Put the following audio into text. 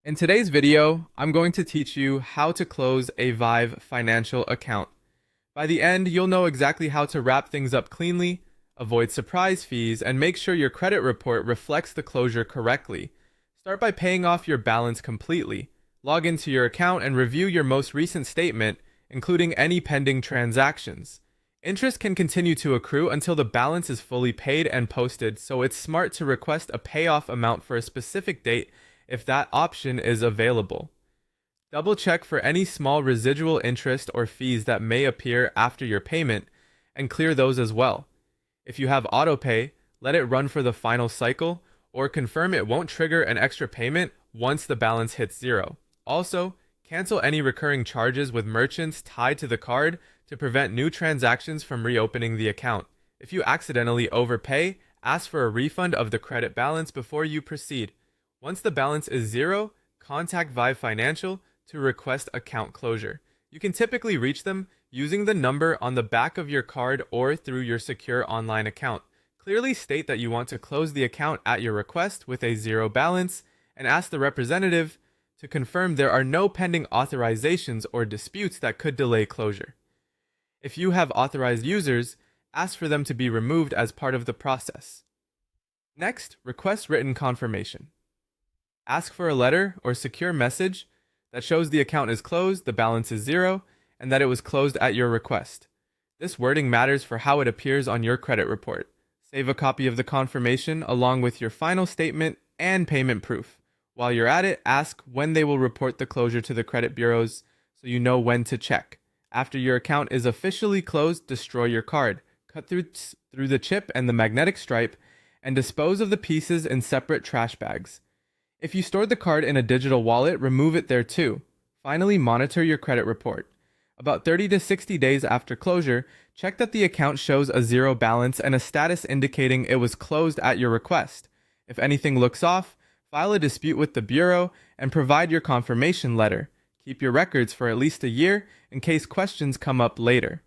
In today's video, I'm going to teach you how to close a Vive Financial account. By the end, you'll know exactly how to wrap things up cleanly, avoid surprise fees, and make sure your credit report reflects the closure correctly. Start by paying off your balance completely. Log into your account and review your most recent statement, including any pending transactions. Interest can continue to accrue until the balance is fully paid and posted, so it's smart to request a payoff amount for a specific date if that option is available. Double check for any small residual interest or fees that may appear after your payment and clear those as well. If you have autopay, let it run for the final cycle or confirm it won't trigger an extra payment once the balance hits zero. Also, cancel any recurring charges with merchants tied to the card to prevent new transactions from reopening the account. If you accidentally overpay, ask for a refund of the credit balance before you proceed. Once the balance is zero, contact Vive Financial to request account closure. You can typically reach them using the number on the back of your card or through your secure online account. Clearly state that you want to close the account at your request with a zero balance and ask the representative to confirm there are no pending authorizations or disputes that could delay closure. If you have authorized users, ask for them to be removed as part of the process. Next, request written confirmation. Ask for a letter or secure message that shows the account is closed, the balance is zero, and that it was closed at your request. This wording matters for how it appears on your credit report. Save a copy of the confirmation along with your final statement and payment proof. While you're at it, ask when they will report the closure to the credit bureaus so you know when to check. After your account is officially closed, destroy your card. Cut through the chip and the magnetic stripe and dispose of the pieces in separate trash bags. If you stored the card in a digital wallet, remove it there too. Finally, monitor your credit report. About 30 to 60 days after closure, check that the account shows a zero balance and a status indicating it was closed at your request. If anything looks off, file a dispute with the bureau and provide your confirmation letter. Keep your records for at least a year in case questions come up later.